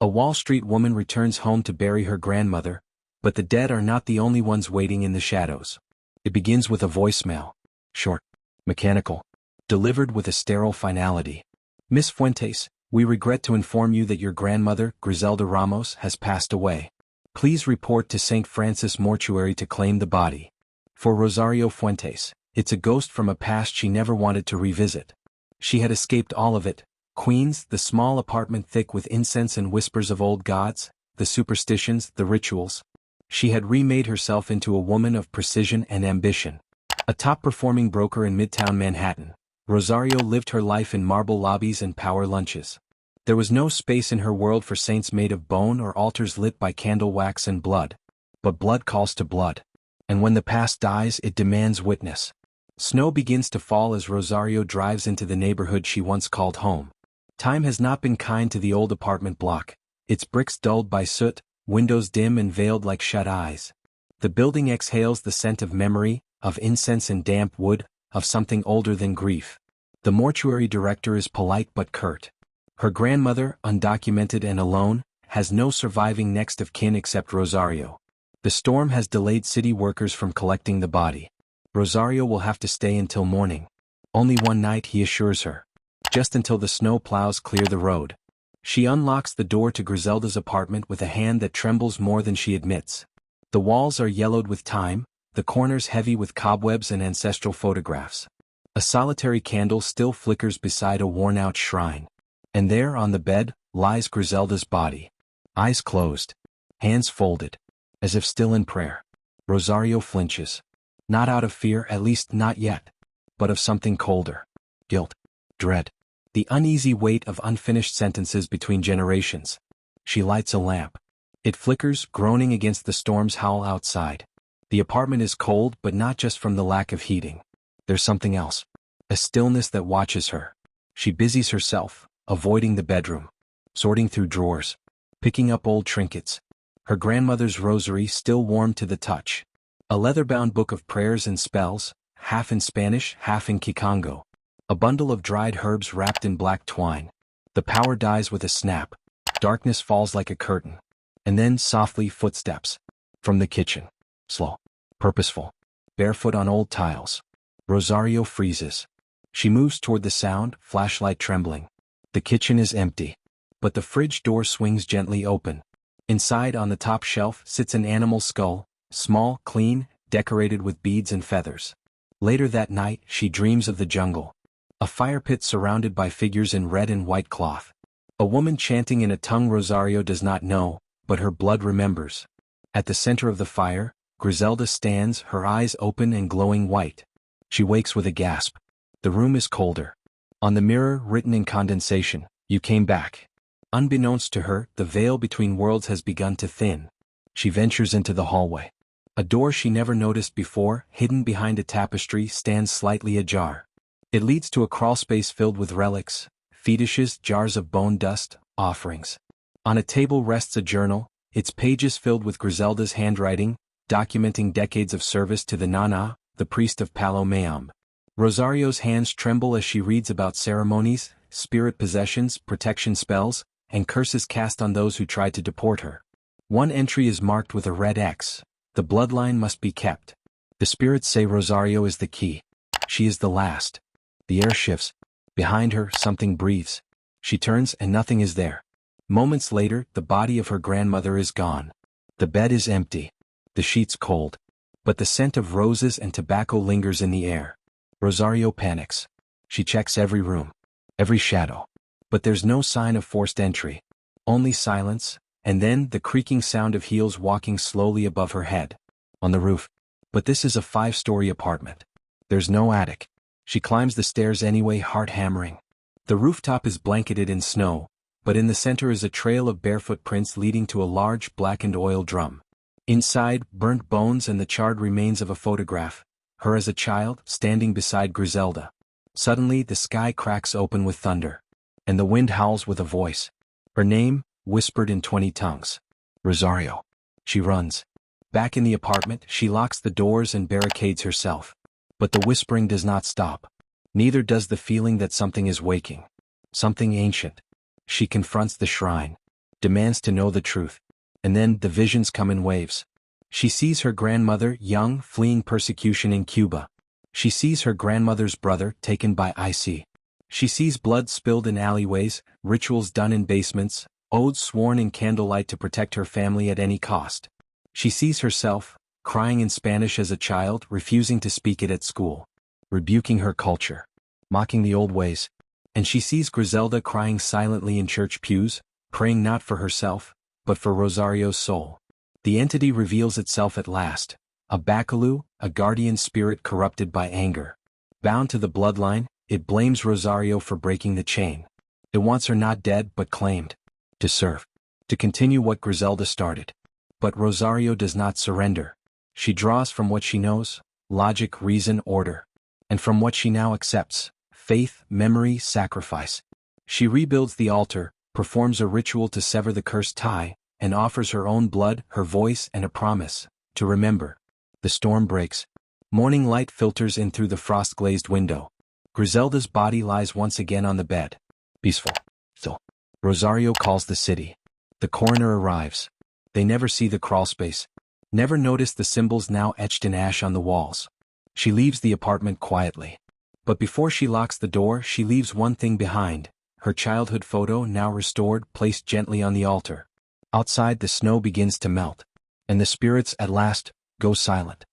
A Wall Street woman returns home to bury her grandmother, but the dead are not the only ones waiting in the shadows. It begins with a voicemail. Short, mechanical, delivered with a sterile finality. Miss Fuentes, we regret to inform you that your grandmother, Griselda Ramos, has passed away. Please report to St. Francis Mortuary to claim the body. For Rosario Fuentes, it's a ghost from a past she never wanted to revisit. She had escaped all of it. Queens, the small apartment thick with incense and whispers of old gods, the superstitions, the rituals. She had remade herself into a woman of precision and ambition. A top-performing broker in Midtown Manhattan, Rosario lived her life in marble lobbies and power lunches. There was no space in her world for saints made of bone or altars lit by candle wax and blood. But blood calls to blood. And when the past dies, it demands witness. Snow begins to fall as Rosario drives into the neighborhood she once called home. Time has not been kind to the old apartment block, its bricks dulled by soot, windows dim and veiled like shut eyes. The building exhales the scent of memory, of incense and damp wood, of something older than grief. The mortuary director is polite but curt. Her grandmother, undocumented and alone, has no surviving next of kin except Rosario. The storm has delayed city workers from collecting the body. Rosario will have to stay until morning. Only one night, he assures her. Just until the snow plows clear the road. She unlocks the door to Griselda's apartment with a hand that trembles more than she admits. The walls are yellowed with time, the corners heavy with cobwebs and ancestral photographs. A solitary candle still flickers beside a worn-out shrine. And there on the bed, lies Griselda's body. Eyes closed. Hands folded. As if still in prayer. Rosario flinches. Not out of fear, at least not yet. But of something colder. Guilt. Dread. The uneasy weight of unfinished sentences between generations. She lights a lamp. It flickers, groaning against the storm's howl outside. The apartment is cold, but not just from the lack of heating. There's something else. A stillness that watches her. She busies herself, avoiding the bedroom. Sorting through drawers. Picking up old trinkets. Her grandmother's rosary still warm to the touch. A leather-bound book of prayers and spells, half in Spanish, half in Kikongo. A bundle of dried herbs wrapped in black twine. The power dies with a snap. Darkness falls like a curtain. And then, softly, footsteps. From the kitchen. Slow. Purposeful. Barefoot on old tiles. Rosario freezes. She moves toward the sound, flashlight trembling. The kitchen is empty. But the fridge door swings gently open. Inside, on the top shelf, sits an animal skull, small, clean, decorated with beads and feathers. Later that night, she dreams of the jungle. A fire pit surrounded by figures in red and white cloth. A woman chanting in a tongue Rosario does not know, but her blood remembers. At the center of the fire, Griselda stands, her eyes open and glowing white. She wakes with a gasp. The room is colder. On the mirror, written in condensation, "You came back." Unbeknownst to her, the veil between worlds has begun to thin. She ventures into the hallway. A door she never noticed before, hidden behind a tapestry, stands slightly ajar. It leads to a crawlspace filled with relics, fetishes, jars of bone dust, offerings. On a table rests a journal, its pages filled with Griselda's handwriting, documenting decades of service to the Nana, the priest of Palo Mayombe. Rosario's hands tremble as she reads about ceremonies, spirit possessions, protection spells, and curses cast on those who tried to deport her. One entry is marked with a red X. The bloodline must be kept. The spirits say Rosario is the key. She is the last. The air shifts. Behind her, something breathes. She turns and nothing is there. Moments later, the body of her grandmother is gone. The bed is empty. The sheets cold. But the scent of roses and tobacco lingers in the air. Rosario panics. She checks every room. Every shadow. But there's no sign of forced entry. Only silence, and then the creaking sound of heels walking slowly above her head. On the roof. But this is a 5-story apartment. There's no attic. She climbs the stairs anyway, heart hammering. The rooftop is blanketed in snow, but in the center is a trail of barefoot prints leading to a large blackened oil drum. Inside, burnt bones and the charred remains of a photograph, her as a child, standing beside Griselda. Suddenly the sky cracks open with thunder. And the wind howls with a voice. Her name, whispered in 20 tongues. Rosario. She runs. Back in the apartment, she locks the doors and barricades herself. But the whispering does not stop. Neither does the feeling that something is waking. Something ancient. She confronts the shrine. demands to know the truth. And then the visions come in waves. She sees her grandmother, young, fleeing persecution in Cuba. She sees her grandmother's brother taken by IC. She sees blood spilled in alleyways, rituals done in basements, oaths sworn in candlelight to protect her family at any cost. She sees herself, crying in Spanish as a child, refusing to speak it at school, rebuking her culture, mocking the old ways. And she sees Griselda crying silently in church pews, praying not for herself, but for Rosario's soul. The entity reveals itself at last, a Bacalú, a guardian spirit corrupted by anger. Bound to the bloodline, it blames Rosario for breaking the chain. It wants her not dead but claimed, to serve, to continue what Griselda started. But Rosario does not surrender. She draws from what she knows, logic, reason, order. And from what she now accepts, faith, memory, sacrifice. She rebuilds the altar, performs a ritual to sever the cursed tie, and offers her own blood, her voice, and a promise, to remember. The storm breaks. Morning light filters in through the frost-glazed window. Griselda's body lies once again on the bed. Peaceful. Still. Rosario calls the city. The coroner arrives. They never see the crawlspace. Never notice the symbols now etched in ash on the walls. She leaves the apartment quietly. But before she locks the door, she leaves one thing behind. Her childhood photo, now restored, placed gently on the altar. Outside, the snow begins to melt. And the spirits, at last, go silent.